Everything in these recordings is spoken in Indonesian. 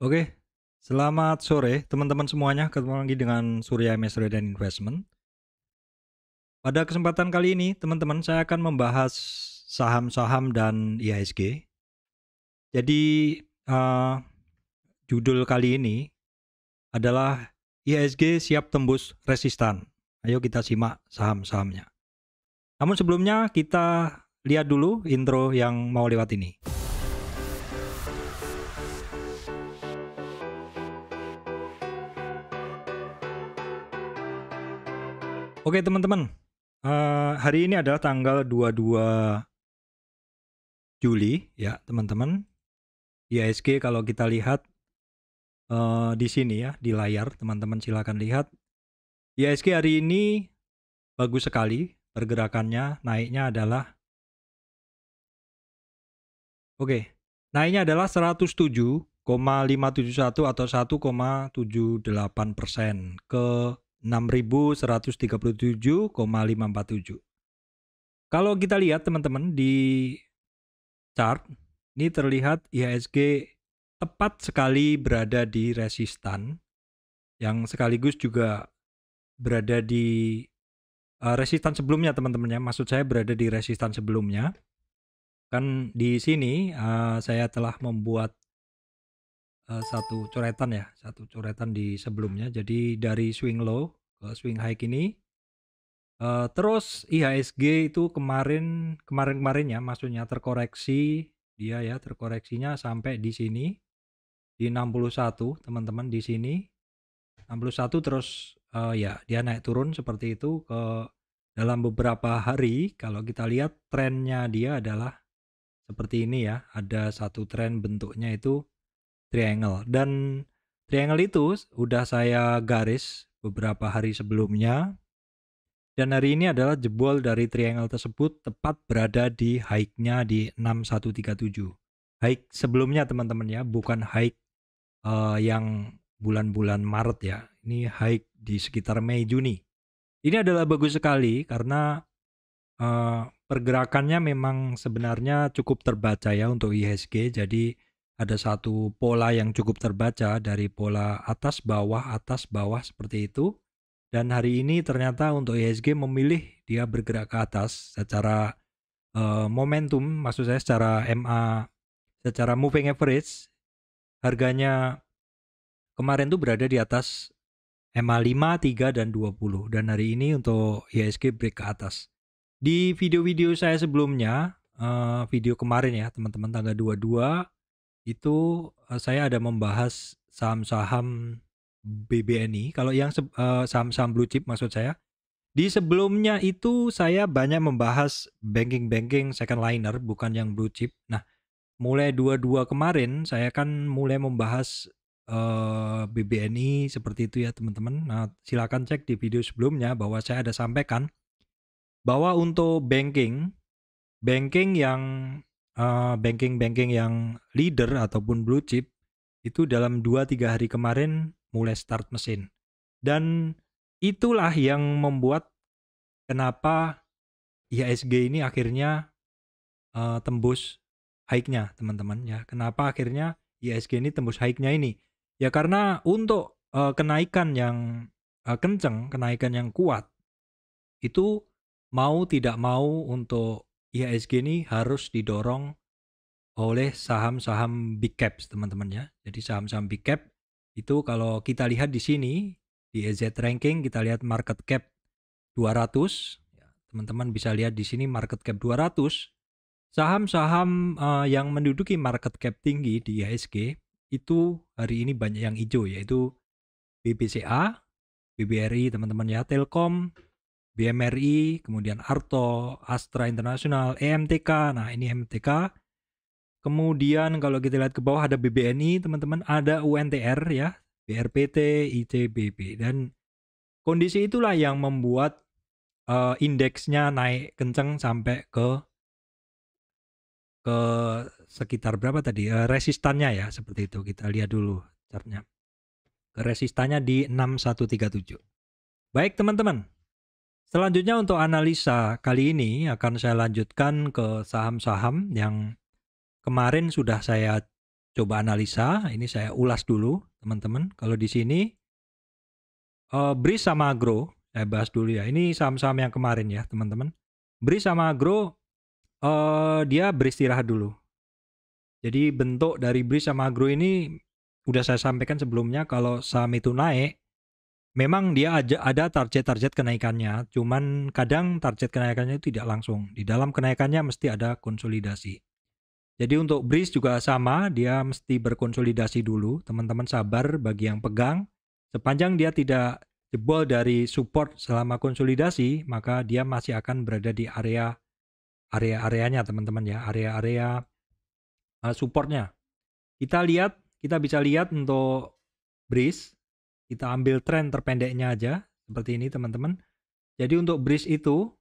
Oke, selamat sore teman-teman semuanya. Ketemu lagi dengan Surya MS Trade and Investment. Pada kesempatan kali ini, teman-teman, saya akan membahas saham-saham dan IHSG. Jadi, eh, judul kali ini adalah IHSG siap tembus resistan. Ayo kita simak saham-sahamnya. Namun sebelumnya kita lihat dulu intro yang mau lewat ini. Oke teman-teman, hari ini adalah tanggal 22 Juli ya teman-teman. IHSG kalau kita lihat di sini ya di layar, teman-teman silakan lihat. IHSG hari ini bagus sekali pergerakannya, naiknya adalah naiknya adalah 107,571 atau 1,78% ke 6.137,547. Kalau kita lihat teman-teman di chart, ini terlihat IHSG tepat sekali berada di resistan yang sekaligus juga berada di resistan sebelumnya teman-teman ya. Maksud saya berada di resistan sebelumnya. Kan di sini saya telah membuat satu coretan di sebelumnya. Jadi dari swing low ke swing high ini. Terus IHSG itu kemarin ya, maksudnya terkoreksi dia ya, terkoreksinya sampai di sini di 61 teman-teman di sini 61 terus ya dia naik turun seperti itu ke dalam beberapa hari. Kalau kita lihat trennya dia adalah seperti ini ya, ada satu tren bentuknya itu triangle, dan triangle itu udah saya garis beberapa hari sebelumnya, dan hari ini adalah jebol dari triangle tersebut tepat berada di high-nya di 6137. High sebelumnya teman-teman ya, bukan high yang bulan-bulan Maret ya. Ini high di sekitar Mei Juni. Ini adalah bagus sekali karena pergerakannya memang sebenarnya cukup terbaca ya untuk IHSG. Jadi ada satu pola yang cukup terbaca dari pola atas bawah seperti itu. Dan hari ini ternyata untuk IHSG memilih dia bergerak ke atas secara momentum, maksud saya secara MA, secara moving average, harganya kemarin tuh berada di atas MA 5, 3, dan 20. Dan hari ini untuk IHSG break ke atas. Di video-video saya sebelumnya, video kemarin ya teman-teman tanggal 22, itu saya ada membahas saham-saham BBNI. Kalau yang saham-saham blue chip maksud saya. Di sebelumnya itu saya banyak membahas banking second liner, bukan yang blue chip. Nah, mulai 22 kemarin saya kan mulai membahas BBNI seperti itu ya teman-teman. Nah, silakan cek di video sebelumnya bahwa saya ada sampaikan bahwa untuk banking yang banking yang leader ataupun blue chip itu dalam 2-3 hari kemarin mulai start mesin. Dan itulah yang membuat kenapa IHSG ini akhirnya tembus high-nya teman-teman ya. Kenapa akhirnya IHSG ini tembus high-nya ini? Ya karena untuk kenaikan yang kencang, kenaikan yang kuat, itu mau tidak mau untuk IHSG ini harus didorong oleh saham-saham big caps teman-teman ya. Jadi saham-saham big cap itu kalau kita lihat di sini di EZ ranking, kita lihat market cap 200 ya, teman-teman bisa lihat di sini market cap 200. Saham-saham yang menduduki market cap tinggi di IHSG itu hari ini banyak yang hijau, yaitu BBCA, BBRI teman-teman ya, Telkom, BMRI, kemudian Arto, Astra International, EMTK. Nah ini EMTK. Kemudian kalau kita lihat ke bawah ada BBNI teman-teman, ada UNTR ya, BRPT, ICBP. Dan kondisi itulah yang membuat indeksnya naik kenceng sampai ke sekitar berapa tadi? Resistannya ya, seperti itu. Kita lihat dulu chartnya. Resistannya di 6137. Baik teman-teman. Selanjutnya untuk analisa kali ini akan saya lanjutkan ke saham-saham yang kemarin sudah saya coba analisa. Ini saya ulas dulu, teman-teman. Kalau di sini BRIS sama Agro, saya bahas dulu ya. Ini saham-saham yang kemarin ya, teman-teman. BRIS sama Agro dia beristirahat dulu. Jadi bentuk dari BRIS sama Agro ini udah saya sampaikan sebelumnya, kalau saham itu naik, memang dia ada target-target kenaikannya, cuman kadang target kenaikannya itu tidak langsung. Di dalam kenaikannya mesti ada konsolidasi. Jadi untuk BRIS juga sama, dia mesti berkonsolidasi dulu. Teman-teman sabar bagi yang pegang. Sepanjang dia tidak jebol dari support selama konsolidasi, maka dia masih akan berada di area-areanya teman-teman ya, area-area supportnya. Kita bisa lihat untuk BRIS, kita ambil tren terpendeknya aja seperti ini teman-teman. Jadi untuk BRIS itu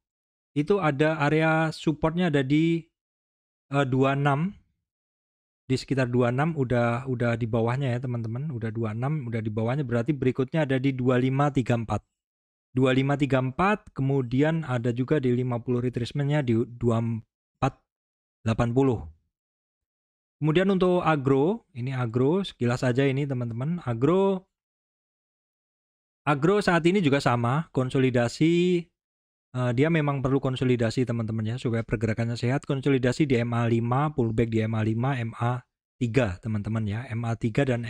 ada area supportnya ada di 26, di sekitar 26 udah di bawahnya ya teman-teman, udah 26 udah di bawahnya, berarti berikutnya ada di 2534. 2534, kemudian ada juga di 50 retracement-nya di 2480. Kemudian untuk Agro, ini Agro sekilas aja ini teman-teman. Agro saat ini juga sama, konsolidasi. Dia memang perlu konsolidasi teman-teman ya, supaya pergerakannya sehat. Konsolidasi di MA5, pullback di MA5, MA3 teman-teman ya, MA3 dan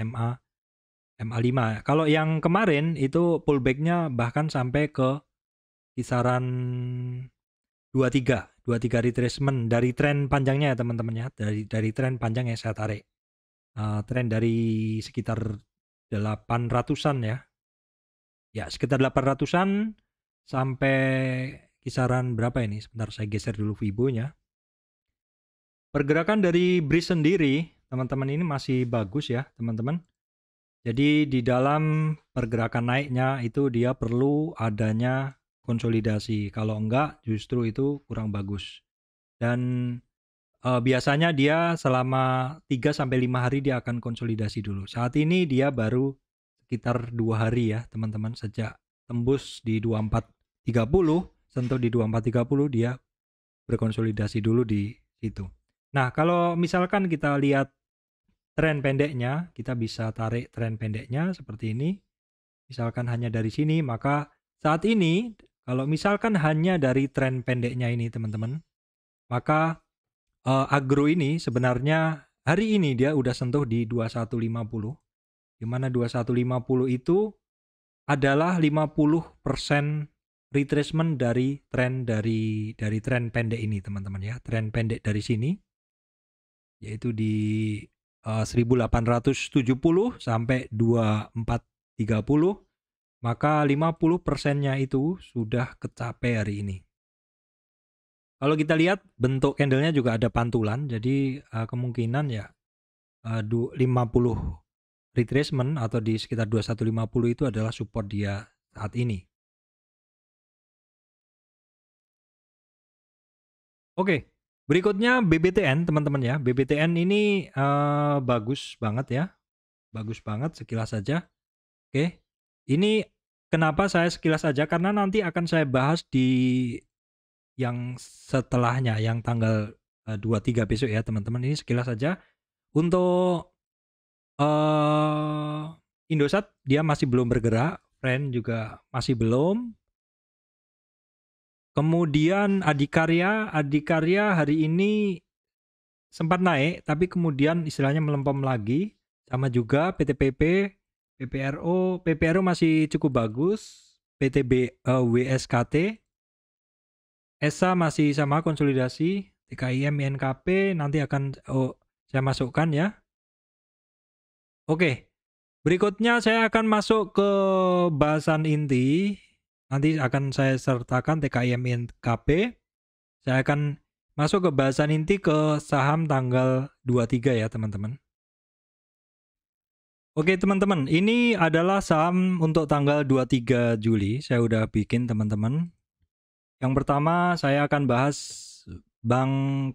MA5. Kalau yang kemarin itu pullbacknya bahkan sampai ke kisaran 23 retracement dari tren panjangnya ya teman-teman ya, dari tren panjang yang saya tarik. Tren dari sekitar 800-an ya. Ya, sekitar 800-an sampai kisaran berapa ini? Sebentar saya geser dulu Fibo-nya. Pergerakan dari BRIS sendiri, teman-teman, ini masih bagus ya, teman-teman. Jadi di dalam pergerakan naiknya itu dia perlu adanya konsolidasi. Kalau enggak justru itu kurang bagus. Dan biasanya dia selama 3-5 hari dia akan konsolidasi dulu. Saat ini dia baru sekitar 2 hari ya teman-teman, sejak tembus di 2430, sentuh di 2430 dia berkonsolidasi dulu di situ. Nah, kalau misalkan kita lihat tren pendeknya, kita bisa tarik tren pendeknya seperti ini. Misalkan hanya dari sini, maka saat ini kalau misalkan hanya dari tren pendeknya ini teman-teman, maka Agro ini sebenarnya hari ini dia udah sentuh di 2150, di mana 2150 itu adalah 50% retracement dari tren tren pendek ini teman-teman ya, tren pendek dari sini yaitu di 1870 sampai 2430, maka 50%-nya itu sudah kecapai hari ini. Kalau kita lihat bentuk candlenya juga ada pantulan, jadi kemungkinan ya 50 retracement atau di sekitar 2150 itu adalah support dia saat ini. Oke, berikutnya BBTN teman-teman ya. BBTN ini bagus banget ya, bagus banget sekilas saja. Oke, ini kenapa saya sekilas saja, karena nanti akan saya bahas di yang setelahnya, yang tanggal 23 besok ya teman-teman. Ini sekilas saja. Untuk Indosat dia masih belum bergerak, Friend juga masih belum. Kemudian Adikarya hari ini sempat naik, tapi kemudian istilahnya melempem lagi. Sama juga PTPP, PPRO masih cukup bagus. PTB WSKT, ESA masih sama konsolidasi. TKIM, INKP nanti akan saya masukkan ya. Oke, berikutnya saya akan masuk ke bahasan inti. Nanti akan saya sertakan TKIM, INKP. Saya akan masuk ke bahasan inti ke saham tanggal 23 ya teman-teman. Oke teman-teman, ini adalah saham untuk tanggal 23 Juli. Saya udah bikin teman-teman. Yang pertama saya akan bahas Bank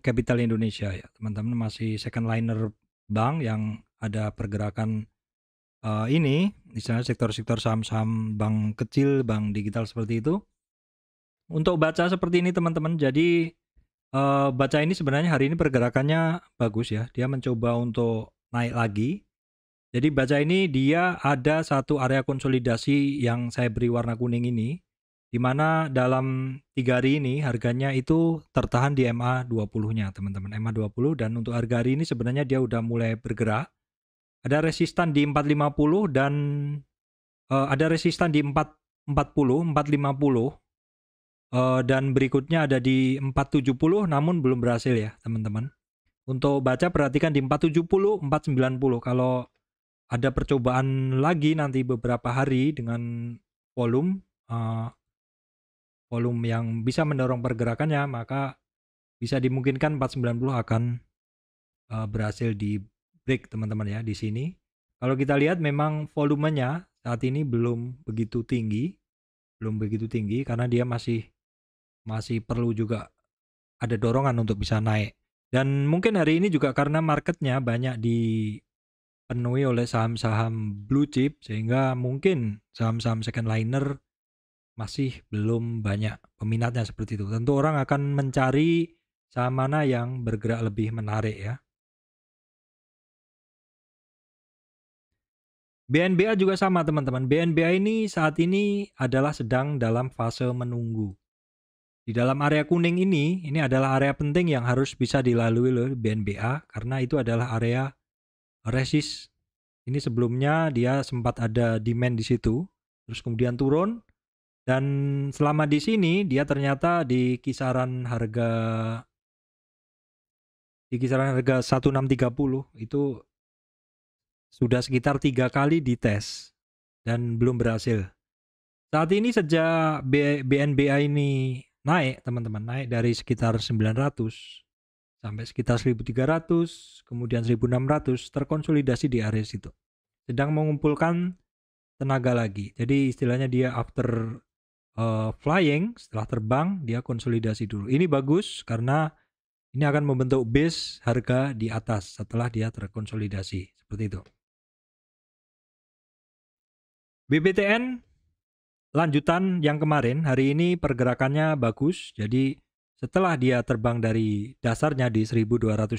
Capital Indonesia ya teman-teman. Masih second liner bank yang ada pergerakan ini, misalnya sektor-sektor saham-saham bank kecil, bank digital seperti itu. Untuk baca seperti ini teman-teman, jadi baca ini sebenarnya hari ini pergerakannya bagus ya. Dia mencoba untuk naik lagi. Jadi baca ini dia ada satu area konsolidasi yang saya beri warna kuning ini, di mana dalam 3 hari ini harganya itu tertahan di MA20-nya teman-teman, MA20, dan untuk harga hari ini sebenarnya dia udah mulai bergerak. Ada resistan di 450 dan ada resistan di 440, 450, dan berikutnya ada di 470 namun belum berhasil ya teman-teman. Untuk baca perhatikan di 470, 490. Kalau ada percobaan lagi nanti beberapa hari dengan volume yang bisa mendorong pergerakannya, maka bisa dimungkinkan 490 akan berhasil di break teman-teman ya di sini. Kalau kita lihat memang volumenya saat ini belum begitu tinggi karena dia masih perlu juga ada dorongan untuk bisa naik. Dan mungkin hari ini juga karena marketnya banyak dipenuhi oleh saham-saham blue chip, sehingga mungkin saham-saham second liner masih belum banyak peminatnya seperti itu. Tentu orang akan mencari saham mana yang bergerak lebih menarik ya. BNBA juga sama teman-teman. BNBA ini saat ini adalah sedang dalam fase menunggu. Di dalam area kuning ini adalah area penting yang harus bisa dilalui oleh BNBA karena itu adalah area resist. Ini sebelumnya dia sempat ada demand di situ, terus kemudian turun, dan selama di sini dia ternyata di kisaran harga 1630 itu sudah sekitar 3 kali dites dan belum berhasil. Saat ini sejak BNBA ini naik teman-teman, naik dari sekitar 900 sampai sekitar 1300, kemudian 1600, terkonsolidasi di area situ. Sedang mengumpulkan tenaga lagi. Jadi istilahnya dia after flying, setelah terbang dia konsolidasi dulu. Ini bagus karena ini akan membentuk base harga di atas setelah dia terkonsolidasi. Seperti itu. BBTN lanjutan yang kemarin, hari ini pergerakannya bagus. Jadi setelah dia terbang dari dasarnya di 1220,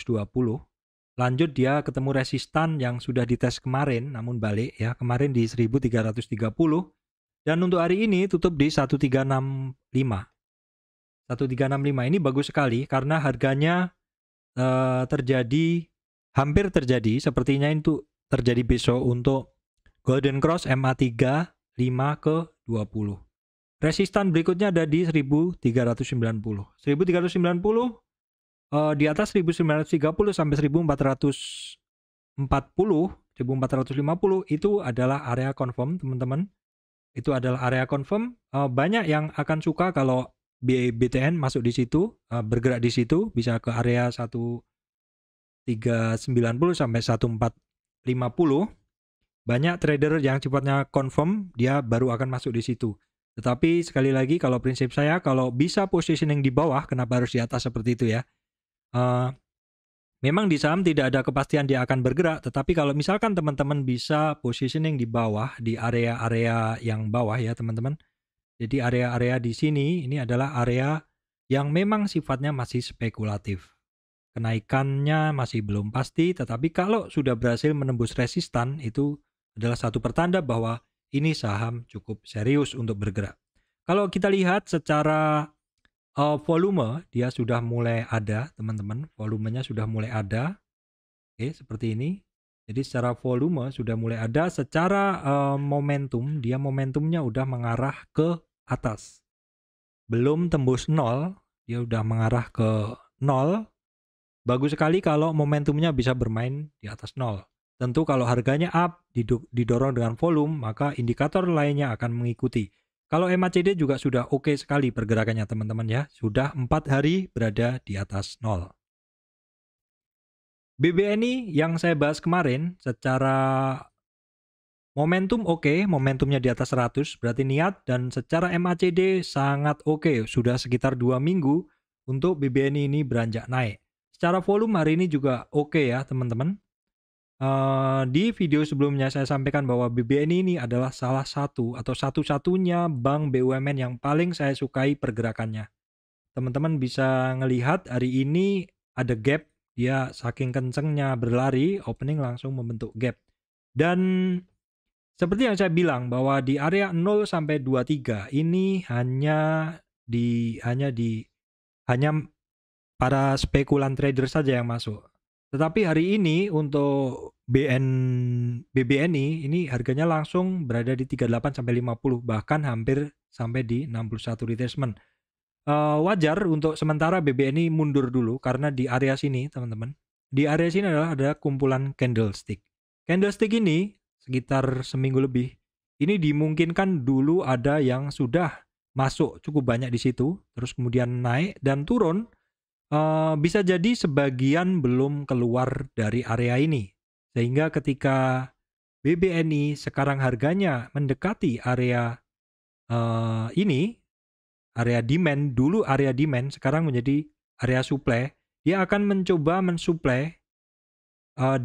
lanjut dia ketemu resistan yang sudah dites kemarin namun balik ya, kemarin di 1330, dan untuk hari ini tutup di 1365. 1365 ini bagus sekali karena harganya hampir terjadi sepertinya itu terjadi besok untuk Golden Cross MA3 5 ke 20. Resistan berikutnya ada di 1390. 1390 di atas 1930 sampai 1440, 1450 itu adalah area confirm teman-teman. Itu adalah area confirm. Banyak yang akan suka kalau BTN masuk di situ, bergerak di situ, bisa ke area 1390 sampai 1450. Banyak trader yang sifatnya confirm, dia baru akan masuk di situ. Tetapi sekali lagi kalau prinsip saya, kalau bisa positioning di bawah, kenapa harus di atas seperti itu ya? Memang di saham tidak ada kepastian dia akan bergerak, tetapi kalau misalkan teman-teman bisa positioning di bawah, di area-area yang bawah ya teman-teman. Jadi area-area di sini ini adalah area yang memang sifatnya masih spekulatif. Kenaikannya masih belum pasti, tetapi kalau sudah berhasil menembus resistan, itu adalah satu pertanda bahwa ini saham cukup serius untuk bergerak. Kalau kita lihat secara volume, dia sudah mulai ada teman-teman, volumenya sudah mulai ada. Oke, seperti ini. Jadi secara volume sudah mulai ada, secara momentum, dia momentumnya udah mengarah ke atas. Belum tembus 0, dia udah mengarah ke 0. Bagus sekali kalau momentumnya bisa bermain di atas 0. Tentu kalau harganya up, didorong dengan volume, maka indikator lainnya akan mengikuti. Kalau MACD juga sudah oke sekali pergerakannya teman-teman ya. Sudah 4 hari berada di atas 0. BBNI yang saya bahas kemarin secara momentum oke, momentumnya di atas 100 berarti niat, dan secara MACD sangat oke, sudah sekitar 2 minggu untuk BBNI ini beranjak naik. Secara volume hari ini juga oke ya teman-teman. Di video sebelumnya saya sampaikan bahwa BBNI ini adalah salah satu atau satu-satunya bank BUMN yang paling saya sukai pergerakannya. Teman-teman bisa ngelihat hari ini ada gap dia saking kencengnya berlari, opening langsung membentuk gap. Dan seperti yang saya bilang bahwa di area 0 sampai 23 ini hanya para spekulan trader saja yang masuk. Tetapi hari ini untuk BBNI ini harganya langsung berada di 38 sampai 50, bahkan hampir sampai di 61 retracement. Wajar untuk sementara BBNI mundur dulu karena di area sini, teman-teman. Di area sini ada kumpulan candlestick. Candlestick ini sekitar seminggu lebih. Ini dimungkinkan dulu ada yang sudah masuk cukup banyak di situ, terus kemudian naik dan turun. Bisa jadi sebagian belum keluar dari area ini. Sehingga ketika BBNI sekarang harganya mendekati area ini, area demand, dulu area demand, sekarang menjadi area supply, dia akan mencoba mensuplai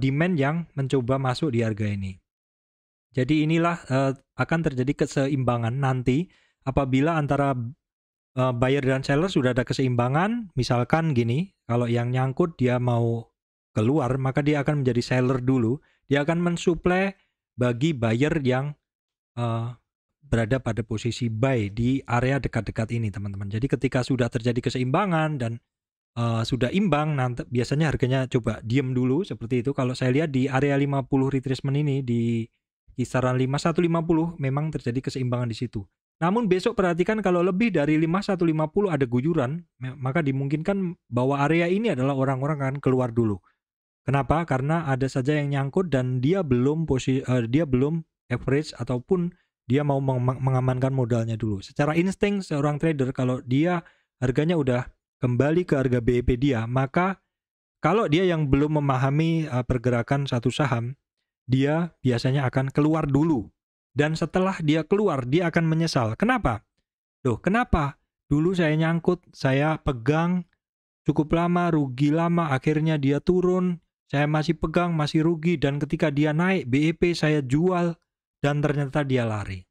demand yang mencoba masuk di harga ini. Jadi inilah akan terjadi keseimbangan nanti apabila antara buyer dan seller sudah ada keseimbangan. Misalkan gini, kalau yang nyangkut dia mau keluar, maka dia akan menjadi seller dulu. Dia akan mensuplai bagi buyer yang berada pada posisi buy di area dekat-dekat ini, teman-teman. Jadi ketika sudah terjadi keseimbangan dan sudah imbang, nanti biasanya harganya coba diem dulu seperti itu. Kalau saya lihat di area 50 retracement ini di kisaran 5150 memang terjadi keseimbangan di situ. Namun besok perhatikan kalau lebih dari 5150 ada gujuran, maka dimungkinkan bahwa area ini adalah orang-orang akan keluar dulu. Kenapa? Karena ada saja yang nyangkut dan dia belum average ataupun dia mau mengamankan modalnya dulu. Secara insting seorang trader kalau dia harganya udah kembali ke harga BEP dia, maka kalau dia yang belum memahami pergerakan satu saham, dia biasanya akan keluar dulu. Dan setelah dia keluar, dia akan menyesal. Kenapa? Loh, kenapa? Dulu saya nyangkut, saya pegang cukup lama, rugi lama, akhirnya dia turun, saya masih pegang, masih rugi, dan ketika dia naik, BEP saya jual, dan ternyata dia lari.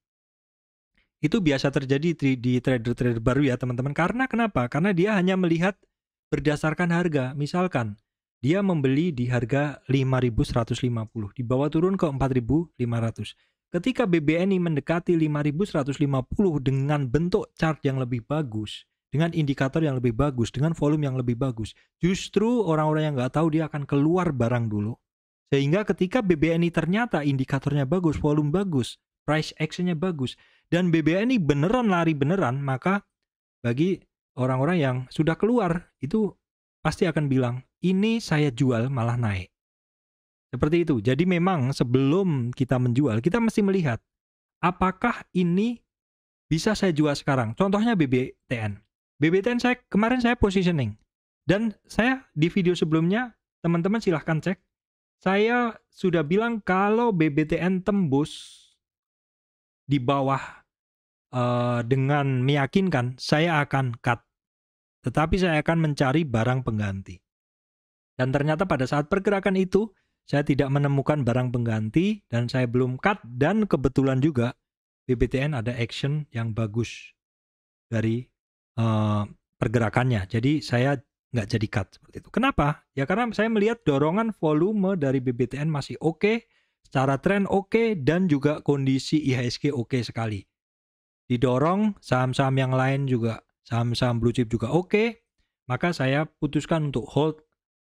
Itu biasa terjadi di trader-trader baru ya teman-teman. Karena kenapa? Karena dia hanya melihat berdasarkan harga. Misalkan, dia membeli di harga 5.150, dibawa turun ke 4.500. Ketika BBNI mendekati 5.150 dengan bentuk chart yang lebih bagus, dengan indikator yang lebih bagus, dengan volume yang lebih bagus, justru orang-orang yang nggak tahu dia akan keluar barang dulu. Sehingga ketika BBNI ternyata indikatornya bagus, volume bagus, price actionnya bagus, dan BBNI beneran lari beneran, maka bagi orang-orang yang sudah keluar, itu pasti akan bilang, ini saya jual malah naik. Seperti itu. Jadi memang sebelum kita menjual, kita mesti melihat apakah ini bisa saya jual sekarang. Contohnya BBTN. BBTN kemarin saya positioning. Dan saya di video sebelumnya, teman-teman silahkan cek. Saya sudah bilang kalau BBTN tembus di bawah dengan meyakinkan, saya akan cut. Tetapi saya akan mencari barang pengganti. Dan ternyata pada saat pergerakan itu, saya tidak menemukan barang pengganti dan saya belum cut. Dan kebetulan juga BBTN ada action yang bagus dari pergerakannya. Jadi saya nggak jadi cut seperti itu. Kenapa? Ya karena saya melihat dorongan volume dari BBTN masih oke, secara tren oke, dan juga kondisi IHSG oke sekali. Didorong saham-saham yang lain juga, saham-saham blue chip juga oke, maka saya putuskan untuk hold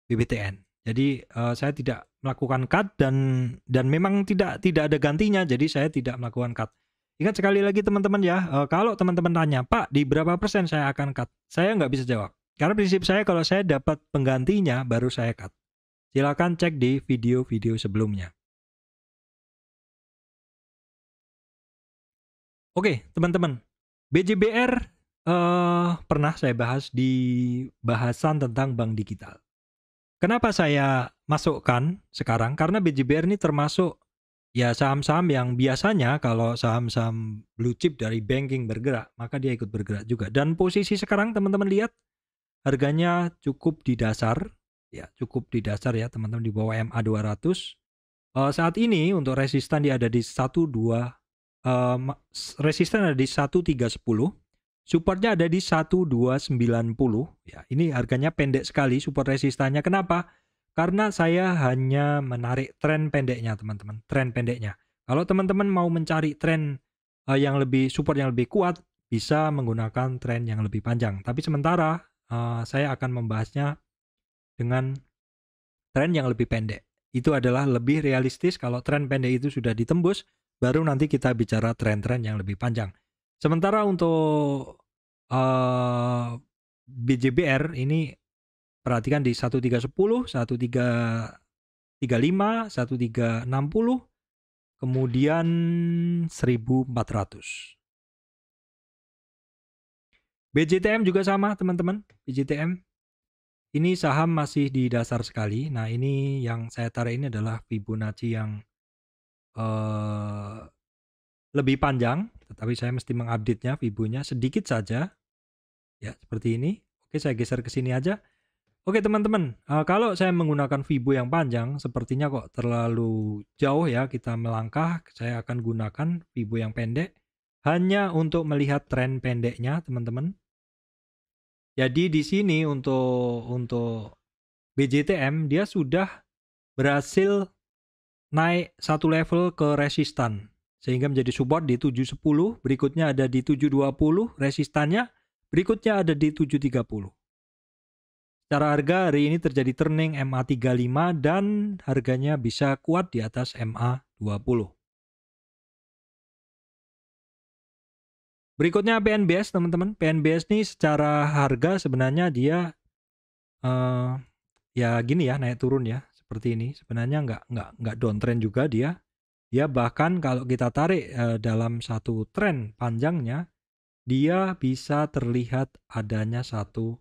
BBTN. Jadi saya tidak melakukan cut dan memang tidak ada gantinya, jadi saya tidak melakukan cut. Ingat sekali lagi teman-teman ya, kalau teman-teman tanya, Pak di berapa persen saya akan cut? Saya nggak bisa jawab. Karena prinsip saya kalau saya dapat penggantinya baru saya cut. Silakan cek di video-video sebelumnya. Oke, teman-teman. BJBR pernah saya bahas di bahasan tentang bank digital. Kenapa saya masukkan sekarang? Karena BJBR ini termasuk ya saham-saham yang biasanya kalau saham-saham blue chip dari banking bergerak, maka dia ikut bergerak juga. Dan posisi sekarang teman-teman lihat harganya cukup di dasar, ya cukup di dasar ya teman-teman, di bawah MA 200. Saat ini untuk resisten dia ada di 12, resisten ada di 1310, supportnya ada di 1290 ya. Ini harganya pendek sekali support resistannya. Kenapa? Karena saya hanya menarik tren pendeknya teman-teman, tren pendeknya. Kalau teman-teman mau mencari tren yang lebih support yang lebih kuat, bisa menggunakan tren yang lebih panjang. Tapi sementara saya akan membahasnya dengan tren yang lebih pendek. Itu adalah lebih realistis. Kalau tren pendek itu sudah ditembus, baru nanti kita bicara tren-tren yang lebih panjang. Sementara untuk BJBR ini perhatikan di 1310, 1335, 1360, kemudian 1400. BJTM juga sama teman-teman. BJTM ini saham masih di dasar sekali. Nah ini yang saya tarik ini adalah Fibonacci yang lebih panjang, tetapi saya mesti mengupdate-nya Fibonya sedikit saja. Ya seperti ini. Oke, saya geser ke sini aja. Oke teman-teman, kalau saya menggunakan Fibo yang panjang, sepertinya kok terlalu jauh ya kita melangkah. Saya akan gunakan Fibo yang pendek, hanya untuk melihat tren pendeknya teman-teman. Jadi di sini untuk BJTM dia sudah berhasil naik satu level ke resistan, sehingga menjadi support di 710, berikutnya ada di 720 resistannya, berikutnya ada di 730. Secara harga hari ini terjadi turning MA35 dan harganya bisa kuat di atas MA20. Berikutnya PNBS teman-teman. PNBS ini secara harga sebenarnya dia ya gini ya, naik turun ya seperti ini. Sebenarnya nggak downtrend juga dia. Dia bahkan kalau kita tarik dalam satu tren panjangnya, dia bisa terlihat adanya satu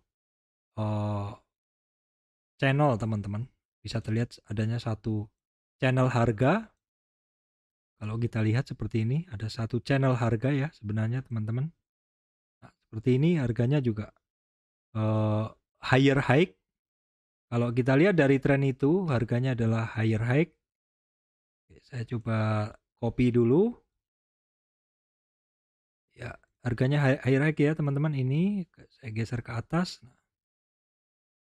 channel teman-teman. Bisa terlihat adanya satu channel harga. Kalau kita lihat seperti ini, ada satu channel harga ya sebenarnya teman-teman. Nah, seperti ini harganya juga higher high. Kalau kita lihat dari tren itu, harganya adalah higher high. Saya coba copy dulu. Ya, harganya higher high ya teman-teman. Ini saya geser ke atas.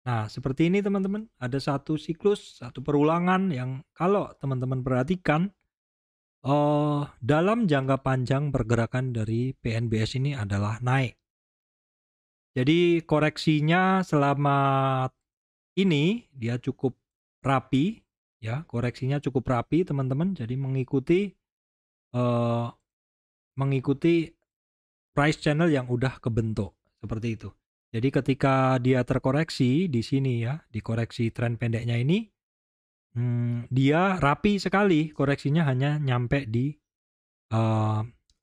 Nah, seperti ini teman-teman. Ada satu siklus, satu perulangan yang kalau teman-teman perhatikan, dalam jangka panjang pergerakan dari PNBS ini adalah naik. Jadi koreksinya selama ini dia cukup rapi, ya koreksinya cukup rapi teman-teman. Jadi mengikuti price channel yang udah kebentuk seperti itu. Jadi ketika dia terkoreksi di sini ya, dikoreksi tren pendeknya ini, dia rapi sekali, koreksinya hanya nyampe di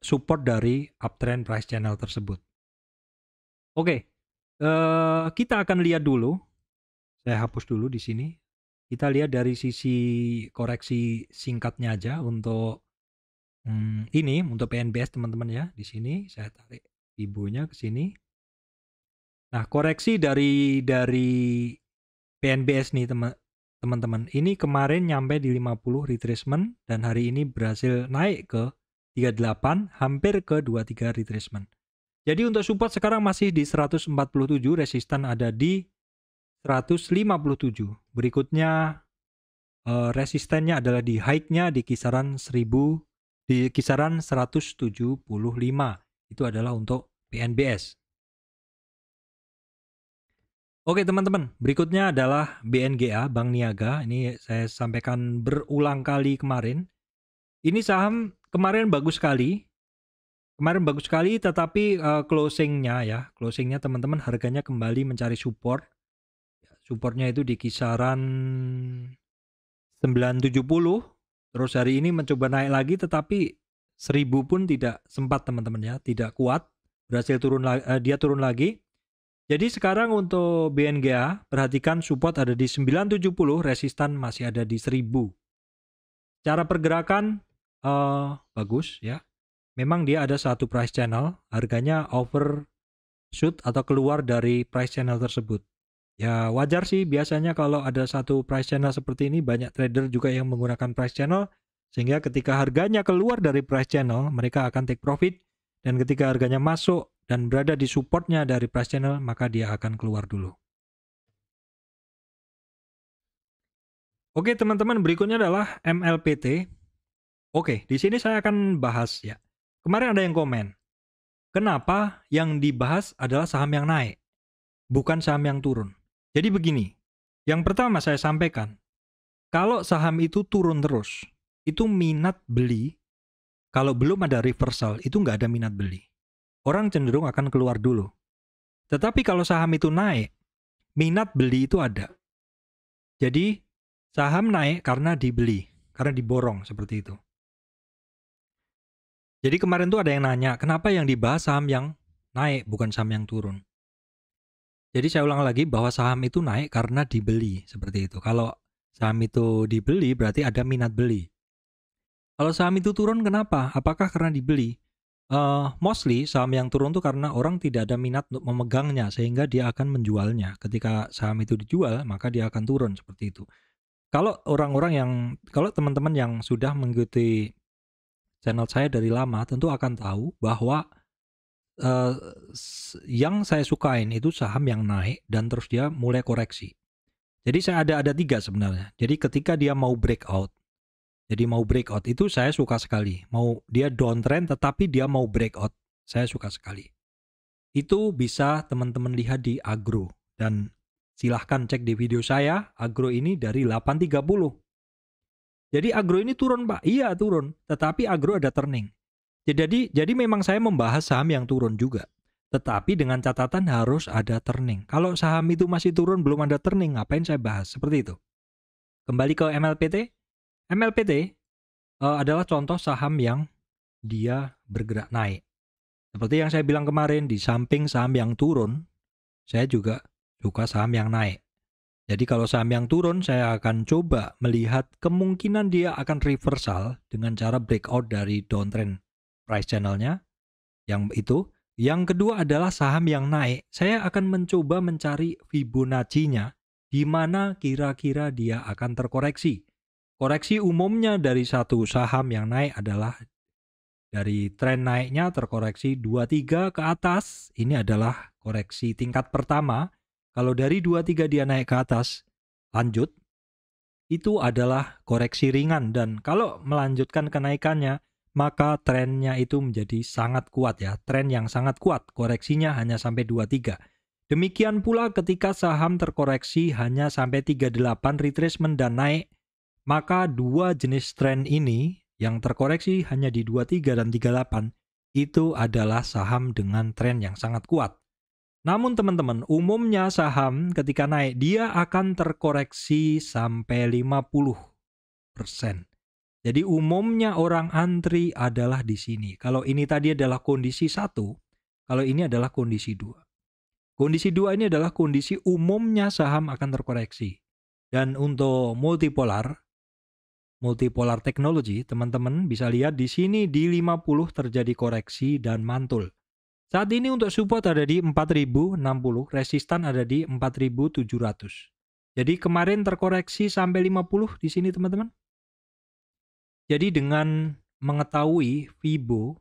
support dari uptrend price channel tersebut. Oke, kita akan lihat dulu. Saya hapus dulu di sini. Kita lihat dari sisi koreksi singkatnya aja untuk ini untuk PNBS teman-teman ya. Di sini saya tarik Fibonya ke sini. Nah, koreksi dari PNBS nih teman-teman. Ini kemarin nyampe di 50 retracement dan hari ini berhasil naik ke 38, hampir ke 23 retracement. Jadi untuk support sekarang masih di 147, resistan ada di 157. Berikutnya resistennya adalah di high-nya di kisaran 1000, di kisaran 175. Itu adalah untuk PNBS. Oke teman-teman, berikutnya adalah BNGA, Bank Niaga. Ini saya sampaikan berulang kali kemarin. Ini saham kemarin bagus sekali. Tetapi closingnya teman-teman harganya kembali mencari support. Supportnya itu di kisaran 970. Terus hari ini mencoba naik lagi, tetapi 1000 pun tidak sempat teman-teman ya, tidak kuat. Berhasil dia turun lagi. Jadi sekarang untuk BNGA, perhatikan support ada di 970, resistan masih ada di 1000. Cara pergerakan bagus ya. Memang dia ada satu price channel, harganya overshoot atau keluar dari price channel tersebut. Ya wajar sih, biasanya kalau ada satu price channel seperti ini, banyak trader juga yang menggunakan price channel, sehingga ketika harganya keluar dari price channel, mereka akan take profit, dan ketika harganya masuk dan berada di supportnya dari price channel, maka dia akan keluar dulu. Oke teman-teman, berikutnya adalah MLPT. Oke, di sini saya akan bahas ya. Kemarin ada yang komen, kenapa yang dibahas adalah saham yang naik, bukan saham yang turun. Jadi begini, yang pertama saya sampaikan, kalau saham itu turun terus, itu minat beli, kalau belum ada reversal, itu nggak ada minat beli. Orang cenderung akan keluar dulu. Tetapi kalau saham itu naik, minat beli itu ada. Jadi, saham naik karena dibeli, karena diborong, seperti itu. Jadi kemarin tuh ada yang nanya, kenapa yang dibahas saham yang naik, bukan saham yang turun. Jadi saya ulang lagi bahwa saham itu naik karena dibeli, seperti itu. Kalau saham itu dibeli, berarti ada minat beli. Kalau saham itu turun, kenapa? Apakah karena dibeli? Mostly saham yang turun tuh karena orang tidak ada minat untuk memegangnya, sehingga dia akan menjualnya. Ketika saham itu dijual, maka dia akan turun, seperti itu. Kalau teman-teman yang sudah mengikuti channel saya dari lama tentu akan tahu bahwa yang saya sukain itu saham yang naik dan terus dia mulai koreksi. Jadi saya ada 3 sebenarnya. Jadi ketika dia mau breakout, itu saya suka sekali. Mau dia downtrend tetapi dia mau breakout, saya suka sekali. Itu bisa teman-teman lihat di Agro, dan silahkan cek di video saya, Agro ini dari 830. Jadi Agro ini turun Pak? Iya turun, tetapi Agro ada turning. Jadi memang saya membahas saham yang turun juga. Tetapi dengan catatan harus ada turning. Kalau saham itu masih turun belum ada turning, ngapain saya bahas? Seperti itu. Kembali ke MLPT. MLPT adalah contoh saham yang dia bergerak naik. Seperti yang saya bilang kemarin, di samping saham yang turun, saya juga suka saham yang naik. Jadi kalau saham yang turun, saya akan coba melihat kemungkinan dia akan reversal dengan cara breakout dari downtrend price channelnya. Yang kedua adalah saham yang naik. Saya akan mencoba mencari Fibonacci-nya, di mana kira-kira dia akan terkoreksi. Koreksi umumnya dari satu saham yang naik adalah dari tren naiknya terkoreksi 23 ke atas. Ini adalah koreksi tingkat pertama. Kalau dari 23 dia naik ke atas, lanjut, itu adalah koreksi ringan. Dan kalau melanjutkan kenaikannya, maka trennya itu menjadi sangat kuat ya. Tren yang sangat kuat, koreksinya hanya sampai 23. Demikian pula ketika saham terkoreksi hanya sampai 38 retracement dan naik, maka dua jenis tren ini yang terkoreksi hanya di 23 dan 38, itu adalah saham dengan tren yang sangat kuat. Namun teman-teman, umumnya saham ketika naik, dia akan terkoreksi sampai 50%. Jadi umumnya orang antri adalah di sini. Kalau ini tadi adalah kondisi 1, kalau ini adalah kondisi 2. Kondisi 2 ini adalah kondisi umumnya saham akan terkoreksi. Dan untuk multipolar teknologi, teman-teman bisa lihat di sini di 50 terjadi koreksi dan mantul. Saat ini untuk support ada di 4060, resistan ada di 4700. Jadi kemarin terkoreksi sampai 50 di sini teman-teman. Jadi dengan mengetahui Fibo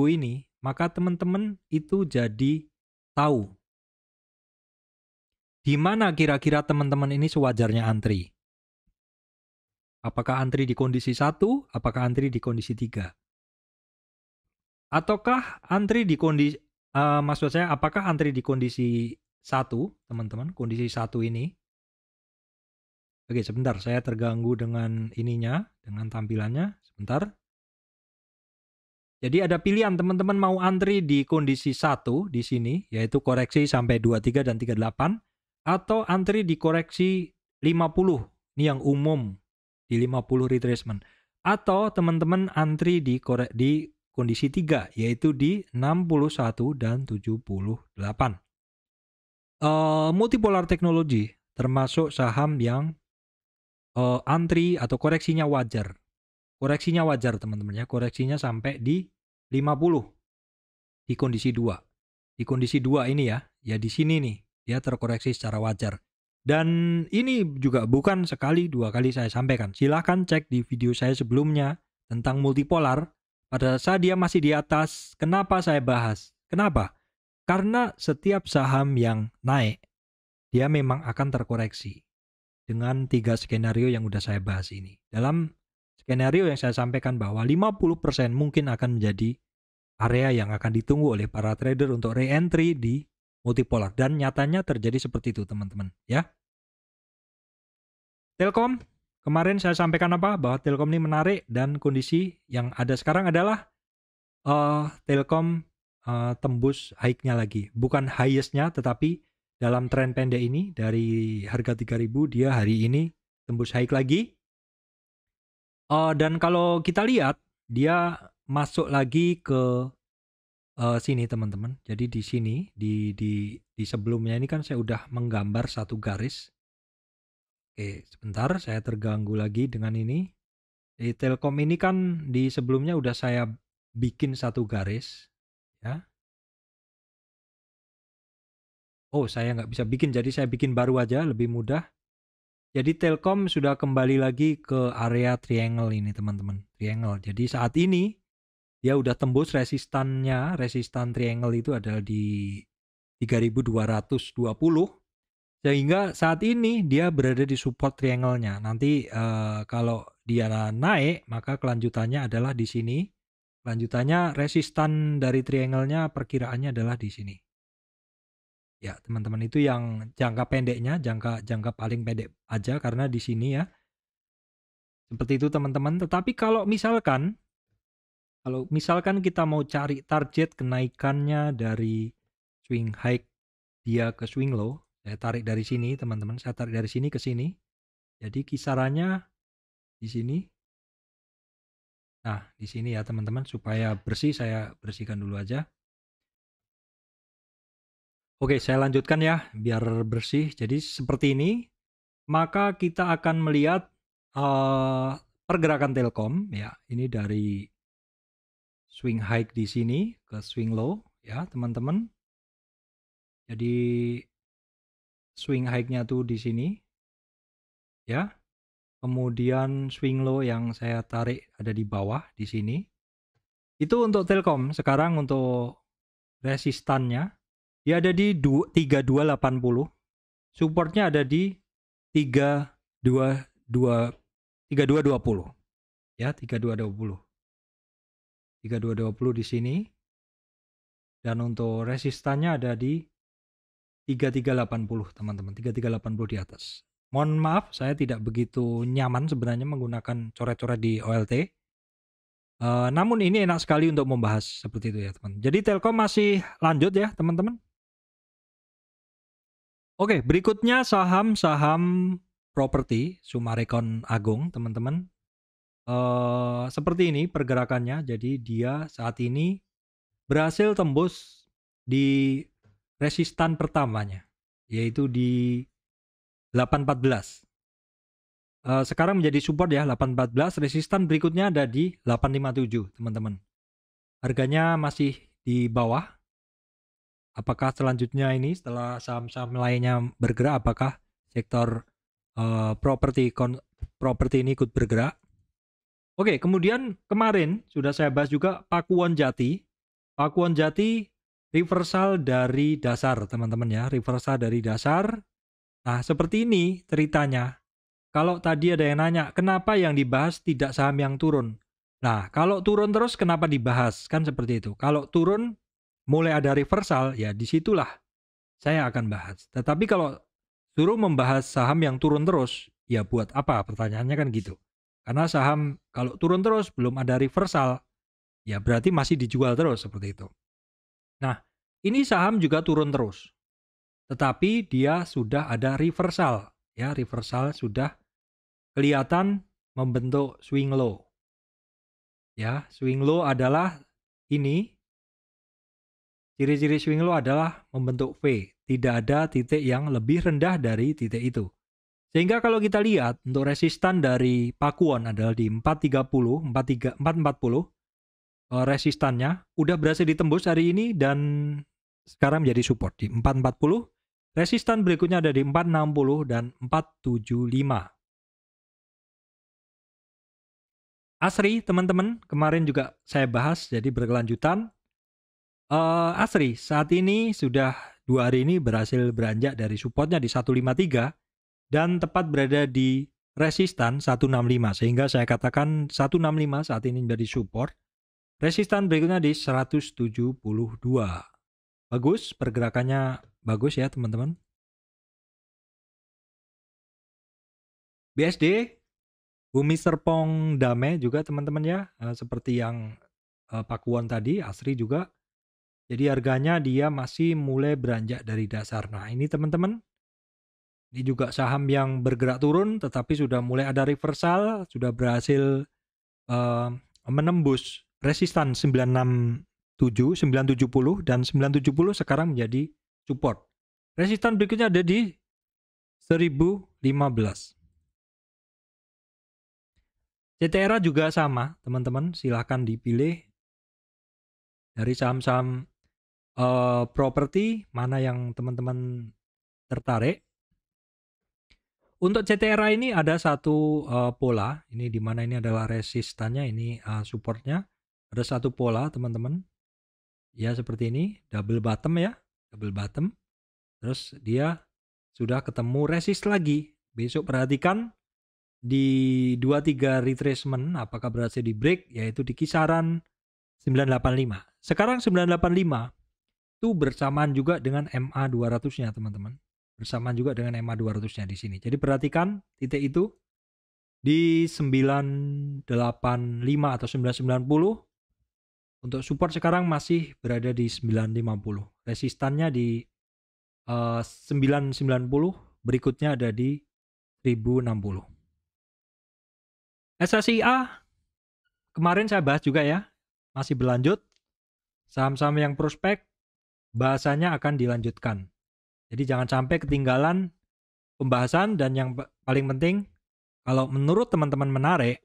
ini, maka teman-teman itu jadi tahu di mana kira-kira teman-teman ini sewajarnya antri. Apakah antri di kondisi 1, apakah antri di kondisi 3? Ataukah antri di kondisi, apakah antri di kondisi 1, teman-teman, kondisi 1 ini? Oke, sebentar, saya terganggu dengan ininya, dengan tampilannya, sebentar. Jadi ada pilihan, teman-teman mau antri di kondisi 1 di sini, yaitu koreksi sampai 23 dan 38, atau antri di koreksi 50, ini yang umum, di 50 retracement. Atau teman-teman antri di kondisi 3, yaitu di 61 dan 78. Multipolar teknologi termasuk saham yang antri atau koreksinya wajar. Koreksinya wajar teman-teman ya, koreksinya sampai di 50 di kondisi 2. Di kondisi 2 ini ya di sini nih, dia terkoreksi secara wajar. Dan ini juga bukan sekali, 2 kali saya sampaikan. Silahkan cek di video saya sebelumnya tentang multipolar. Pada saat dia masih di atas, kenapa saya bahas? Kenapa? Karena setiap saham yang naik, dia memang akan terkoreksi dengan 3 skenario yang udah saya bahas ini. Dalam skenario yang saya sampaikan bahwa 50% mungkin akan menjadi area yang akan ditunggu oleh para trader untuk re-entry di multipolar. Dan nyatanya terjadi seperti itu, teman-teman. Ya. Telkom, kemarin saya sampaikan apa? Bahwa Telkom ini menarik dan kondisi yang ada sekarang adalah Telkom tembus high-nya lagi. Bukan highest-nya, tetapi dalam tren pendek ini dari harga 3.000 dia hari ini tembus high lagi. Dan kalau kita lihat dia masuk lagi ke sini teman-teman. Jadi di sini di sebelumnya ini kan saya udah menggambar satu garis. Oke, sebentar saya terganggu lagi dengan ini. Di Telkom ini kan di sebelumnya udah saya bikin satu garis, ya. Oh, saya nggak bisa bikin, jadi saya bikin baru aja, lebih mudah. Jadi Telkom sudah kembali lagi ke area triangle ini, teman-teman. Triangle. Jadi saat ini dia udah tembus resistannya. Resistan triangle itu adalah di 3220. Sehingga saat ini dia berada di support triangle-nya. Nanti kalau dia naik, maka kelanjutannya adalah di sini. Kelanjutannya resistan dari triangle-nya perkiraannya adalah di sini. Ya, teman-teman, itu yang jangka pendeknya, jangka paling pendek aja karena di sini ya. Seperti itu, teman-teman. Tetapi kalau misalkan kita mau cari target kenaikannya dari swing high dia ke swing low, saya tarik dari sini, teman-teman. Saya tarik dari sini ke sini. Jadi kisarannya di sini. Nah, di sini ya, teman-teman, supaya bersih saya bersihkan dulu aja. Oke, saya lanjutkan ya, biar bersih. Jadi seperti ini, maka kita akan melihat pergerakan Telkom ya. Ini dari swing high di sini ke swing low ya, teman-teman. Jadi swing high-nya tuh di sini ya. Kemudian swing low yang saya tarik ada di bawah di sini. Itu untuk Telkom. Sekarang untuk resistannya dia ada di 3280. Supportnya ada di 3220 ya, 3220 di sini, dan untuk resistannya ada di 3380, teman-teman. 3380 di atas. Mohon maaf, saya tidak begitu nyaman sebenarnya menggunakan coret-coret di OLT. Namun ini enak sekali untuk membahas seperti itu ya, teman. Jadi Telkom masih lanjut ya, teman-teman. Oke, berikutnya saham-saham properti Summarecon Agung, teman-teman. Seperti ini pergerakannya. Jadi dia saat ini berhasil tembus di resistan pertamanya, yaitu di 814. Sekarang menjadi support ya, 814. Resistan berikutnya ada di 857, teman-teman. Harganya masih di bawah. Apakah selanjutnya ini setelah saham-saham lainnya bergerak, apakah sektor properti ini ikut bergerak? Oke, kemudian kemarin sudah saya bahas juga Pakuwon Jati. Pakuwon Jati reversal dari dasar, teman-teman ya, reversal dari dasar. Nah, seperti ini ceritanya. Kalau tadi ada yang nanya, kenapa yang dibahas tidak saham yang turun? Nah, kalau turun terus kenapa dibahas? Kan seperti itu. Kalau turun mulai ada reversal, ya disitulah saya akan bahas. Tetapi kalau suruh membahas saham yang turun terus, ya buat apa? Pertanyaannya kan gitu. Karena saham kalau turun terus belum ada reversal, ya berarti masih dijual terus seperti itu. Nah, ini saham juga turun terus. Tetapi dia sudah ada reversal. Ya, reversal sudah kelihatan membentuk swing low. Ya, swing low adalah ini. Ciri-ciri swing low adalah membentuk V. Tidak ada titik yang lebih rendah dari titik itu. Sehingga kalau kita lihat untuk resistan dari Pakuwon adalah di 430, 440. Resistannya udah berhasil ditembus hari ini dan sekarang menjadi support di 440. Resistan berikutnya ada di 460 dan 475. ASRI teman-teman, kemarin juga saya bahas, jadi berkelanjutan. ASRI saat ini sudah 2 hari ini berhasil beranjak dari supportnya di 153 dan tepat berada di resistan 165, sehingga saya katakan 165 saat ini menjadi support. Resistan berikutnya di 172. Bagus, pergerakannya bagus ya teman-teman. BSD, Bumi Serpong Damai juga teman-teman ya, seperti yang Pakuwon tadi, ASRI juga. Jadi harganya dia masih mulai beranjak dari dasar. Nah ini teman-teman, ini juga saham yang bergerak turun tetapi sudah mulai ada reversal, sudah berhasil menembus resistan 967, 970 dan 970 sekarang menjadi support. Resistan berikutnya ada di 1015. CTRA juga sama teman-teman, silahkan dipilih dari saham-saham properti mana yang teman-teman tertarik. Untuk CTRA ini ada satu pola, ini di mana ini adalah resistannya, ini supportnya. Ada satu pola teman-teman, ya seperti ini, double bottom ya, double bottom. Terus dia sudah ketemu resist lagi. Besok perhatikan di 23 retracement apakah berhasil di break, yaitu di kisaran 985. Sekarang 985 itu bersamaan juga dengan MA 200-nya teman-teman. Bersamaan juga dengan MA 200-nya di sini. Jadi perhatikan titik itu di 985 atau 990. Untuk support sekarang masih berada di 950. Resistannya di 990, berikutnya ada di 1060. SSIA kemarin saya bahas juga ya, masih berlanjut. Saham-saham yang prospek bahasanya akan dilanjutkan. Jadi jangan sampai ketinggalan pembahasan, dan yang paling penting, kalau menurut teman-teman menarik,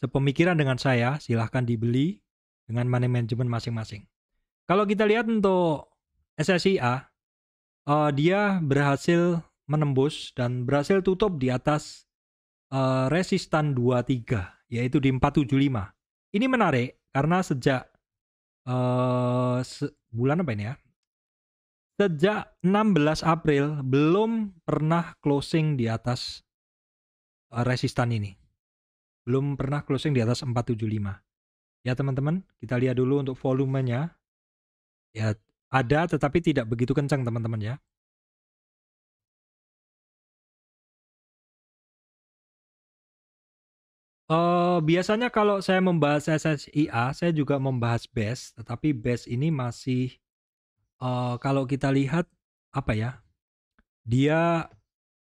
sepemikiran dengan saya, silahkan dibeli dengan money management masing-masing. Kalau kita lihat untuk SSIA, dia berhasil menembus dan berhasil tutup di atas resistan 23, yaitu di 475. Ini menarik karena sejak bulan apa ini ya? Sejak 16 April belum pernah closing di atas resistan ini. Belum pernah closing di atas 475. Ya teman-teman, kita lihat dulu untuk volumenya. Ya ada tetapi tidak begitu kencang teman-teman ya. Biasanya kalau saya membahas SSIA, saya juga membahas BES, tetapi BES ini masih kalau kita lihat apa ya, dia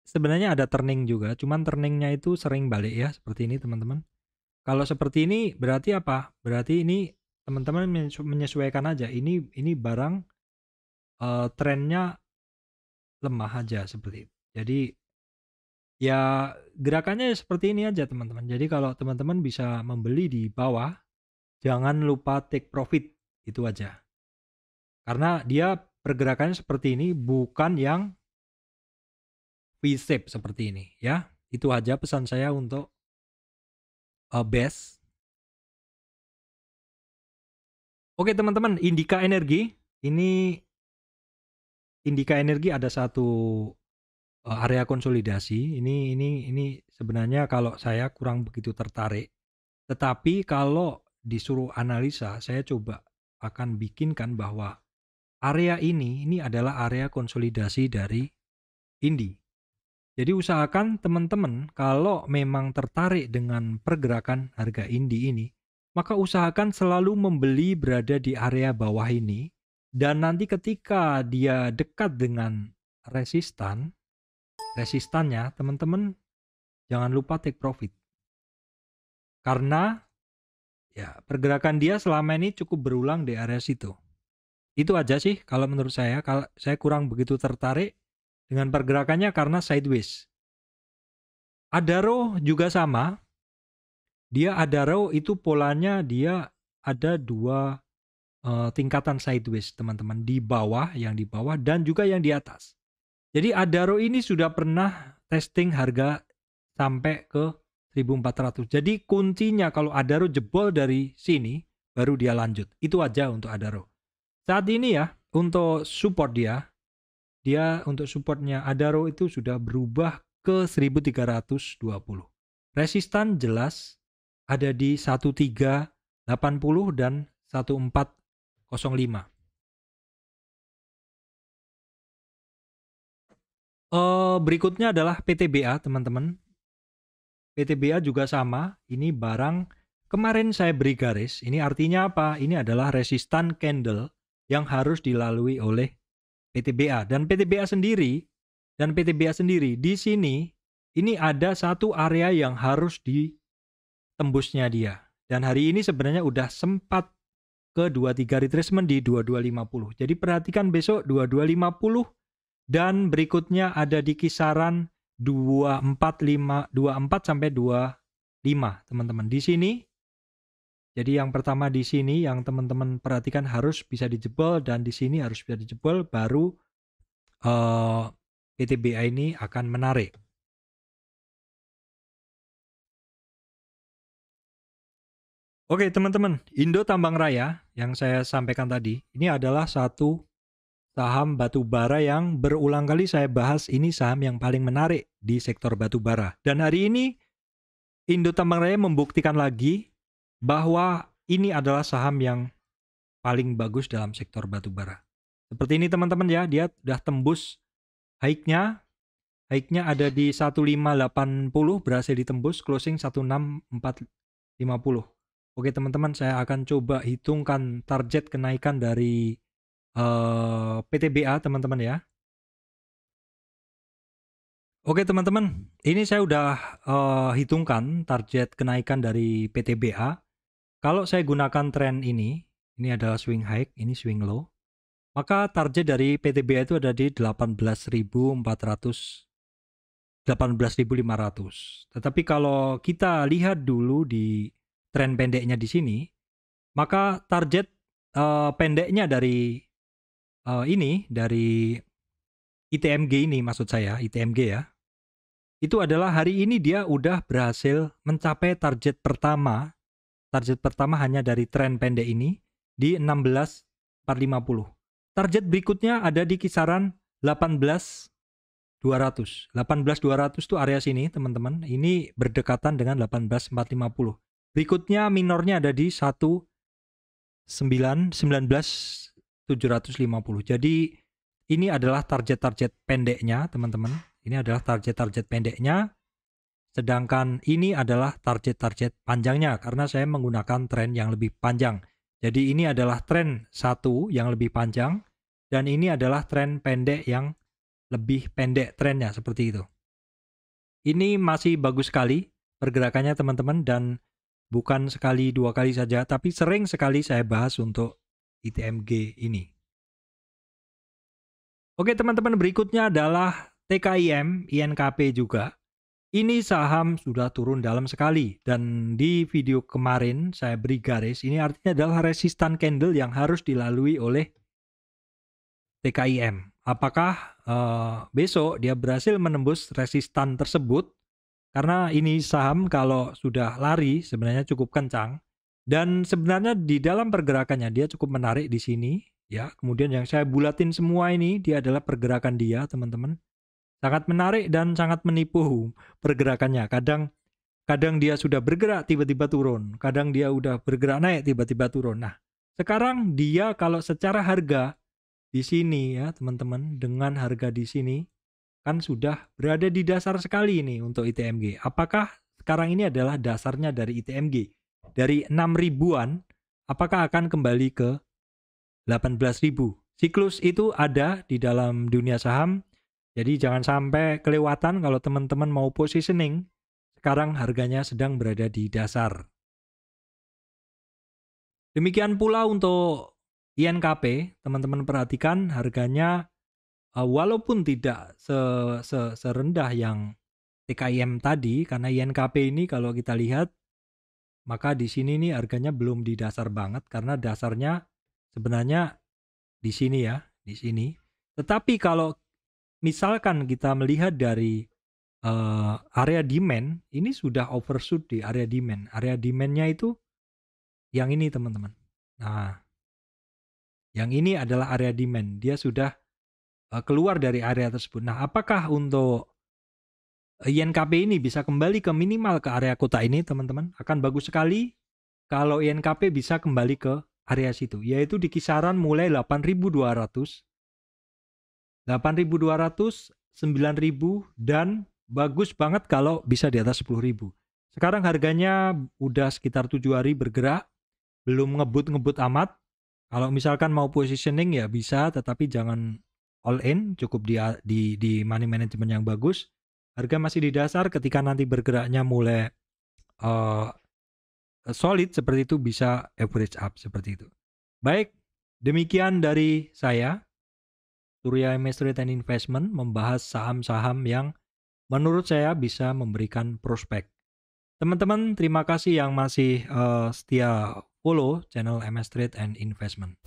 sebenarnya ada turning juga, cuman turningnya itu sering balik ya, seperti ini teman-teman. Kalau seperti ini berarti apa? Berarti ini teman-teman menyesuaikan aja. Ini barang trennya lemah aja seperti itu. Jadi ya gerakannya seperti ini aja teman-teman. Jadi kalau teman-teman bisa membeli di bawah, jangan lupa take profit, itu aja. Karena dia pergerakannya seperti ini, bukan yang V-shape seperti ini ya. Itu aja pesan saya untuk BES. Oke teman-teman, Indika Energi. Ini Indika Energi ada satu area konsolidasi. Ini sebenarnya kalau saya kurang begitu tertarik. Tetapi kalau disuruh analisa, saya coba akan bikinkan bahwa area ini adalah area konsolidasi dari Indi. Jadi usahakan teman-teman kalau memang tertarik dengan pergerakan harga Indi ini, maka usahakan selalu membeli berada di area bawah ini, dan nanti ketika dia dekat dengan resistannya, teman-teman jangan lupa take profit. Karena ya pergerakan dia selama ini cukup berulang di area situ. Itu aja sih kalau menurut saya. Kalau saya kurang begitu tertarik dengan pergerakannya karena sideways. Adaro juga sama. Dia Adaro itu polanya dia ada dua tingkatan sideways teman-teman, di bawah, yang di bawah dan juga yang di atas. Jadi Adaro ini sudah pernah testing harga sampai ke 1.400. Jadi kuncinya kalau Adaro jebol dari sini, baru dia lanjut. Itu aja untuk Adaro. Saat ini ya, untuk support dia untuk supportnya Adaro itu sudah berubah ke 1320. Resistan jelas ada di 1380 dan 1405. Berikutnya adalah PTBA, teman-teman. PTBA juga sama, ini barang kemarin saya beri garis. Ini artinya apa? Ini adalah resistan candle yang harus dilalui oleh PTBA. Dan PTBA sendiri di sini ini ada satu area yang harus ditembusnya dia. Dan hari ini sebenarnya udah sempat ke 23 retracement di 2250. Jadi perhatikan besok 2250 dan berikutnya ada di kisaran 24 sampai 25, teman-teman. Di sini. Jadi yang pertama di sini yang teman-teman perhatikan harus bisa dijebol dan di sini harus bisa dijebol baru PTBA ini akan menarik. Oke, teman-teman, Indo Tambang Raya yang saya sampaikan tadi, ini adalah satu saham batubara yang berulang kali saya bahas. Ini saham yang paling menarik di sektor batubara. Dan hari ini Indo Tambang Raya membuktikan lagi bahwa ini adalah saham yang paling bagus dalam sektor batubara. Seperti ini teman-teman ya, dia sudah tembus high-nya. High-nya ada di 1580, berhasil ditembus, closing 16450. Oke teman-teman, saya akan coba hitungkan target kenaikan dari PTBA teman-teman ya. Oke teman-teman, ini saya udah hitungkan target kenaikan dari PTBA. Kalau saya gunakan tren ini adalah swing high, ini swing low. Maka target dari PTBA itu ada di 18.400, 18.500. Tetapi kalau kita lihat dulu di tren pendeknya di sini, maka target pendeknya dari dari ITMG ini, maksud saya ITMG ya, itu adalah hari ini dia udah berhasil mencapai target pertama. Target pertama hanya dari tren pendek ini di 16.450. Target berikutnya ada di kisaran 18.200. 18.200 itu area sini teman-teman. Ini berdekatan dengan 18.450. Berikutnya minornya ada di 19.750. Jadi ini adalah target-target pendeknya teman-teman. Ini adalah target-target pendeknya. Sedangkan ini adalah target-target panjangnya karena saya menggunakan tren yang lebih panjang. Jadi ini adalah tren satu yang lebih panjang dan ini adalah tren pendek yang lebih pendek trennya seperti itu. Ini masih bagus sekali pergerakannya teman-teman dan bukan sekali dua kali saja tapi sering sekali saya bahas untuk ITMG ini. Oke teman-teman, berikutnya adalah TKIM, INKP juga. Ini saham sudah turun dalam sekali dan di video kemarin saya beri garis, ini artinya adalah resistan candle yang harus dilalui oleh TKIM. Apakah besok dia berhasil menembus resistan tersebut? Karena ini saham kalau sudah lari sebenarnya cukup kencang dan sebenarnya di dalam pergerakannya dia cukup menarik di sini ya. Kemudian yang saya bulatin semua ini dia adalah pergerakan dia, teman-teman. Sangat menarik dan sangat menipu pergerakannya. Kadang dia sudah bergerak tiba-tiba turun, kadang dia udah bergerak naik tiba-tiba turun. Nah, sekarang dia kalau secara harga di sini ya, teman-teman, dengan harga di sini kan sudah berada di dasar sekali ini untuk ITMG. Apakah sekarang ini adalah dasarnya dari ITMG? Dari 6 ribuan, apakah akan kembali ke 18.000? Siklus itu ada di dalam dunia saham. Jadi jangan sampai kelewatan kalau teman-teman mau positioning. Sekarang harganya sedang berada di dasar. Demikian pula untuk INKP, teman-teman perhatikan harganya walaupun tidak serendah yang TKIM tadi, karena INKP ini kalau kita lihat, maka di sini nih harganya belum di dasar banget karena dasarnya sebenarnya di sini ya, di sini. Tetapi kalau misalkan kita melihat dari area demand ini sudah overshoot di area demand. Area demand-nya itu yang ini teman-teman. Nah, yang ini adalah area demand. Dia sudah keluar dari area tersebut. Nah, apakah untuk INKP ini bisa kembali ke minimal ke area kota ini teman-teman? Akan bagus sekali kalau INKP bisa kembali ke area situ, yaitu di kisaran mulai 8.200, 8.200, 9.000, dan bagus banget kalau bisa di atas 10.000. Sekarang harganya udah sekitar 7 hari bergerak, belum ngebut-ngebut amat. Kalau misalkan mau positioning ya bisa, tetapi jangan all in, cukup di money management yang bagus. Harga masih di dasar, ketika nanti bergeraknya mulai solid seperti itu bisa average up seperti itu. Baik, demikian dari saya, Surya MS Trade and Investment, membahas saham-saham yang menurut saya bisa memberikan prospek. Teman-teman, terima kasih yang masih setia follow channel MS Trade and Investment.